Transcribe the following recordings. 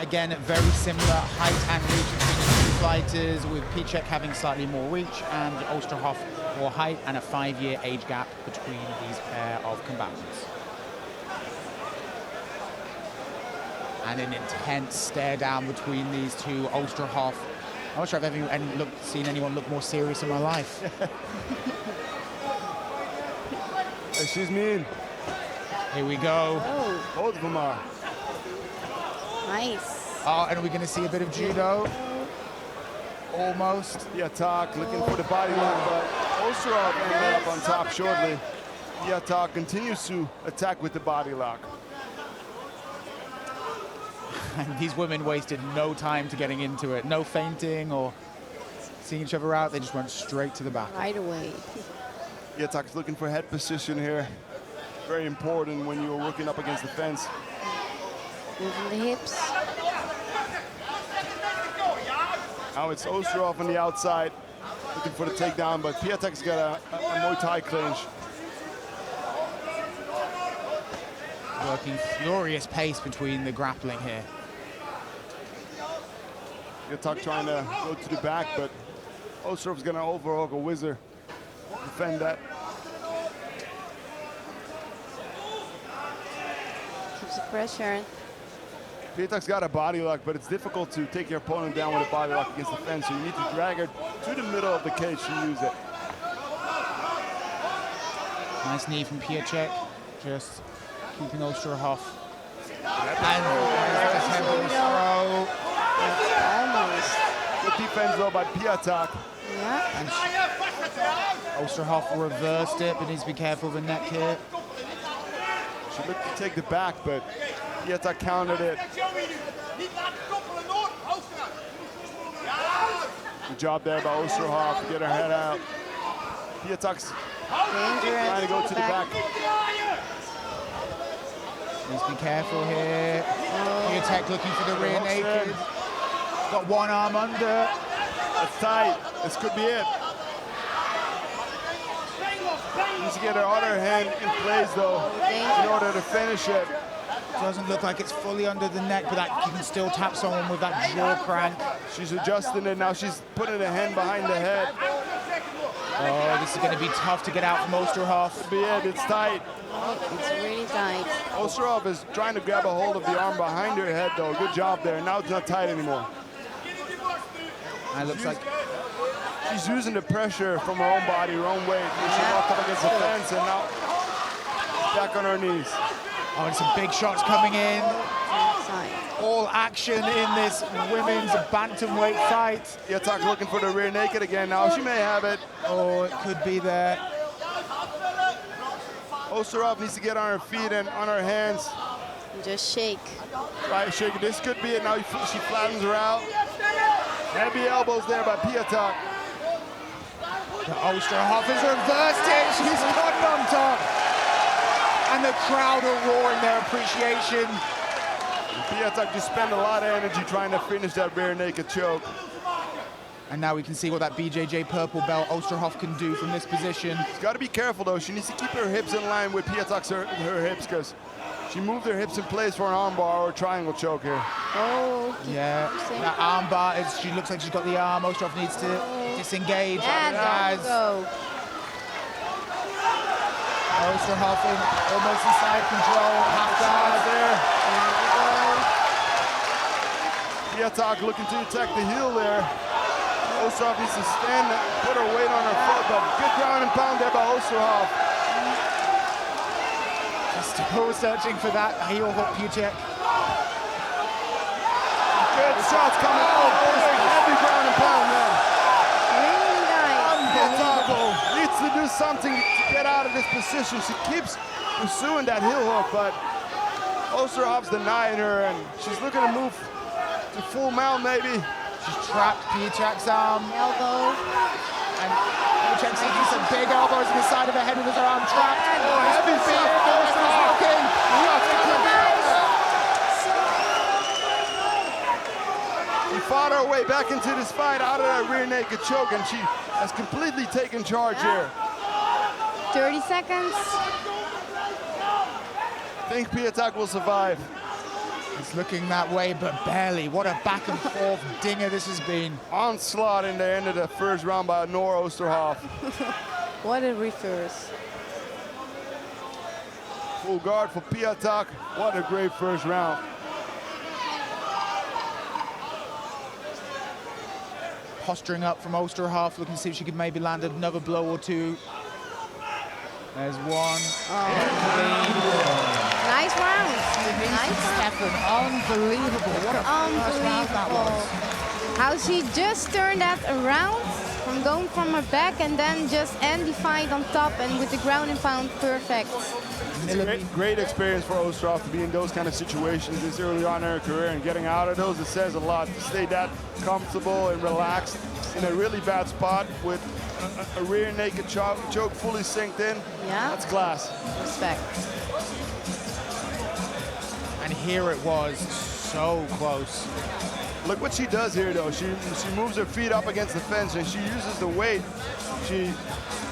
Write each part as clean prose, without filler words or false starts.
Again, very similar height and reach between the two fighters, with Pietak having slightly more reach and Oosterhoff more height, and a 5-year age gap between these pair of combatants. And an intense stare down between these two. Oosterhoff, I'm not sure I've ever seen anyone look more serious in my life. She's mean. Here we go. Oh, Both of them are. nice. Oh, and are we going to see a bit of judo? Almost. Pietak looking for the body lock, but Oosterhoff ended up on top shortly. Pietak continues to attack with the body lock. And these women wasted no time to getting into it. No feinting or seeing each other out. They just went straight to the back. Right away. Pietak's looking for head position here. Very important when you're working up against the fence. Moving the hips. Now it's Oosterhoff on the outside, looking for the takedown, but Pietak's got a Muay Thai clinch. Working furious pace between the grappling here. Pietak trying to go to the back, but Oosterhoff's gonna overhook a whizzer. Defend that. Keeps the pressure. Pietak's got a body lock, but it's difficult to take your opponent down with a body lock against the fence, so you need to drag her to the middle of the cage to use it. Nice knee from Pietak, just keeping Oosterhoff. And there's a tempo throw. Almost. Good defense though by Pietak. Yeah. And Oosterhoff reversed it, but needs to be careful of the neck here. She looked to take the back, but Pietak countered it. Good job there by Oosterhoff to get her head out. Pietak's trying to go to the back. Needs to be careful here. Pietak looking for the rear naked. Got one arm under. That's tight. This could be it. Needs to get her other hand in place though in order to finish it. Doesn't look like it's fully under the neck, but that you can still tap someone with that jaw crank. She's adjusting it now. She's putting a hand behind the head. Oh, this is going to be tough to get out from Oosterhoff. Could be it. It's tight. It's really tight. Oosterhoff is trying to grab a hold of the arm behind her head though. Good job there. Now it's not tight anymore. And it looks like she's using the pressure from her own body, her own weight. She walked up against the fence and now back on her knees. oh, and some big shots coming in. Inside. All action in this women's bantamweight fight. Pietak looking for the rear naked again now. She may have it. Oh, it could be there. Oosterhoff needs to get on her feet and on her hands. Just shake. Right, shake it. This could be it. Now she flattens her out. Heavy elbows there by Pietak. Oosterhoff has reversed it. She's got it on top. And the crowd are roaring their appreciation. Pietak just spent a lot of energy trying to finish that rear naked choke. And now we can see what that BJJ purple belt Oosterhoff can do from this position. She's got to be careful though. She needs to keep her hips in line with Pietak's her hips, because she moved her hips in place for an armbar or a triangle choke here. Oh. Yeah, that armbar, she looks like she's got the arm. Oosterhoff needs to disengage. Yeah, there you go. Oosterhoff in almost in side control. Half guard there. Pietak looking to attack the heel there. Oosterhoff needs to stand, put her weight on her foot, but good ground and pound there by Oosterhoff. She's still searching for that heel hook, Pietak. Good shots coming out. Heavy ground and pound there. Really nice. Unbelievable. Needs to do something to get out of this position. She keeps pursuing that heel hook, but Oosterhoff's denying her, and she's looking to move to full mount maybe. She's trapped Pietak's arm. Elbow. And Pietak's taking some big elbows in the side of her head with her arm trapped. Heavy feet. She fought her way back into this fight out of that rear naked choke, and she has completely taken charge here. 30 seconds. I think Pietak will survive. It's looking that way, but barely. What a back and forth dinger this has been. Onslaught in the end of the first round by Noor Oosterhoff. What a reverse. Full guard for Pietak. What a great first round. Posturing up from Oosterhoff, looking to see if she could maybe land another blow or two. There's one. Nice round. Denise Nice round. Stefan, unbelievable. What a first round that was. How she just turned that around from going from her back and then just Andy fight on top and with the ground and pound perfect. Great experience for Oosterhoff to be in those kind of situations this early on in her career, and getting out of those, it says a lot. To stay that comfortable and relaxed in a really bad spot with a rear naked choke fully synced in. Yeah. That's class. Respect. And here it was, so close. Look what she does here, though. She moves her feet up against the fence, and she uses the weight she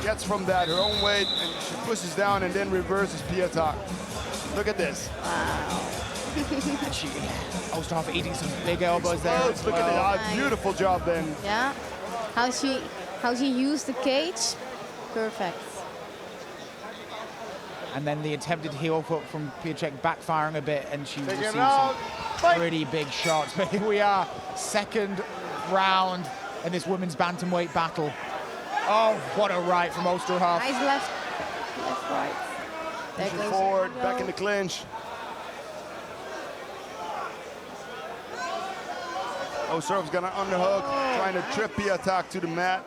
gets from that, her own weight, and she pushes down and then reverses Pietak. Look at this. Wow. Oosterhoff eating some big elbows there. Look at that. Nice. Beautiful job then. Yeah. How she used the cage. Perfect. And then the attempted heel hook from Pietak backfiring a bit, and she Take received it out. some pretty big shots. But here we are, second round in this women's bantamweight battle. Oh, what a right from Oosterhoff. Nice left, right. There Pushing goes forward, the back in the clinch. Oosterhoff's gonna underhook, trying to trip Pietak to the mat,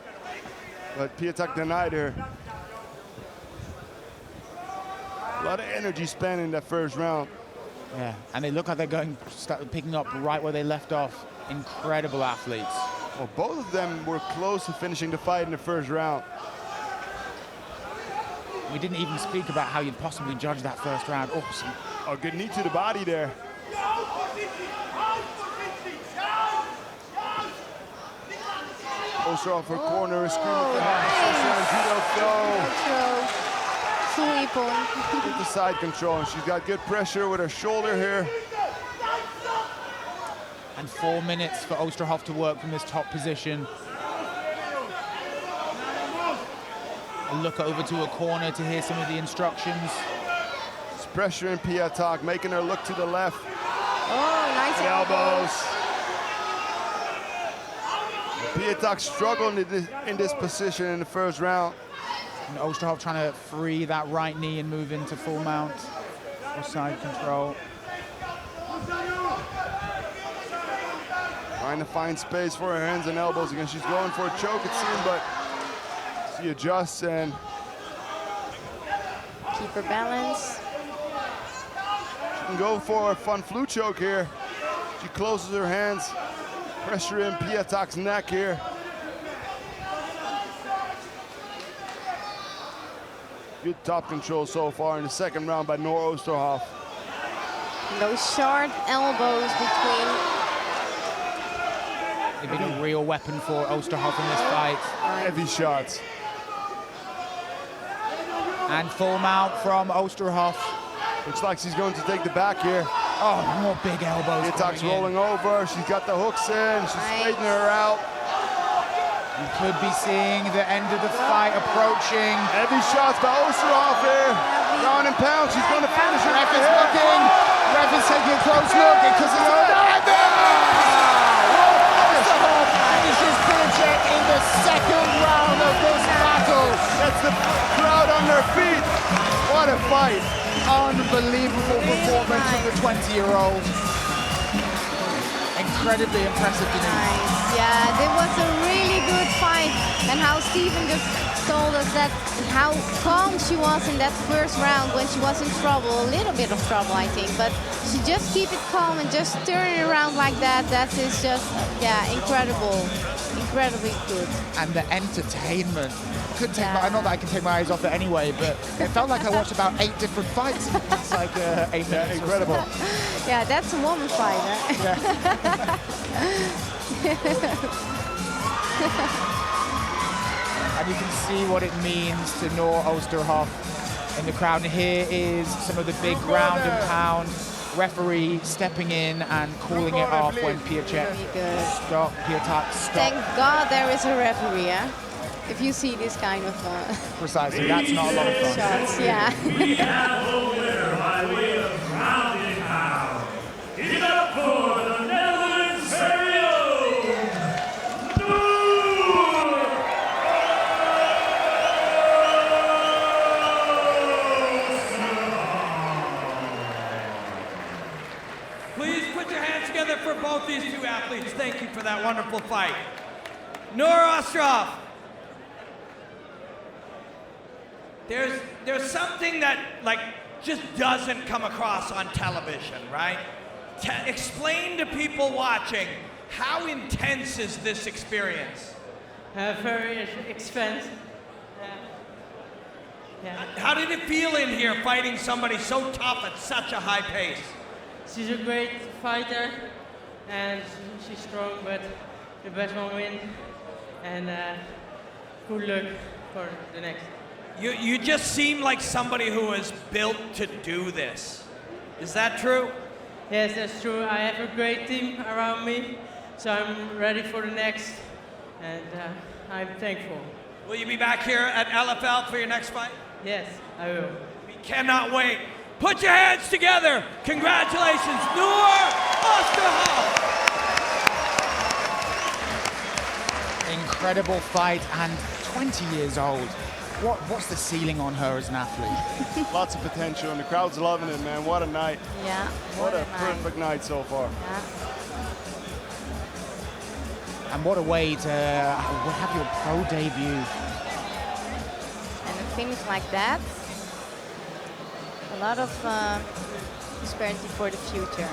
but Pietak denied her. A lot of energy spent in that first round. Yeah, and they look like they're picking up right where they left off. Incredible athletes. Well, both of them were close to finishing the fight in the first round. We didn't even speak about how you'd possibly judge that first round. Awesome. A good knee to the body there. Oosterhoff her corner is screaming for help. Sweep on. With the side control, and she's got good pressure with her shoulder here. And 4 minutes for Oosterhoff to work from this top position. A look over to a corner to hear some of the instructions. It's pressuring Pietak, making her look to the left. Oh, nice Elbows. Pietak struggled in this position in the first round. And Oosterhoff trying to free that right knee and move into full mount or side control. Trying to find space for her hands and elbows again. She's going for a choke, it seems, but she adjusts and keep her balance. She can go for a fun flu choke here. She closes her hands, pressure in Pietak's neck here. Good top control so far in the second round by Noor Oosterhoff. Those short elbows between. They've been a real weapon for Oosterhoff in this fight. Heavy shots. And full mount from Oosterhoff. Looks like she's going to take the back here. Oh, more big elbows. Pietak's rolling over. She's got the hooks in. She's straightening her out. You could be seeing the end of the fight approaching. Heavy shots by Oosterhoff here. Ground and pound. She's going to finish it. Ref is looking. Ref is taking a close look because it's Oosterhoff finishes Pietak in the second round of this battle. That's the crowd on their feet. What a fight. Unbelievable performance from the 20-year-old. Incredibly impressive, Denise. Nice. Yeah, it was a really good fight. And how Steven just told us that how calm she was in that first round when she was in trouble, a little bit of trouble, I think. But she just keep it calm and just turn it around like that. That is just, yeah, incredible. Incredibly good. And the entertainment. Couldn't take not that I can take my eyes off it anyway, but it felt like I watched about 8 different fights. It's like 8 minutes. Incredible. Yeah, that's a woman fight, huh? Yeah. And you can see what it means to Noor Oosterhoff in the crowd. And here is some of the big ground and pound referee stepping in and calling it off when Pietak Very good. stopped. Thank God there is a referee, yeah? If you see this kind of Precisely, that's not a lot of fun. shots, yeah. We have a winner by way of rounding out. Give it up for the Netherlands very own Noor Oosterhoff. Please put your hands together for both these two athletes. Thank you for that wonderful fight. Noor Oosterhoff. There's something that just doesn't come across on television, right? Explain to people watching, how intense is this experience? Very expensive. Yeah. How did it feel in here fighting somebody so tough at such a high pace? She's a great fighter and she's strong, but the best one win. And good luck for the next. You just seem like somebody who is built to do this. Is that true? Yes, that's true. I have a great team around me, so I'm ready for the next, and I'm thankful. Will you be back here at LFL for your next fight? Yes, I will. We cannot wait. Put your hands together. Congratulations, Noor Oosterhoff. Incredible fight and 20 years old. What's the ceiling on her as an athlete? Lots of potential, and the crowd's loving it, man. What a night. Yeah. What a night. perfect night so far. Yeah. And what a way to have your pro debut. And a finish like that. A lot of prosperity for the future.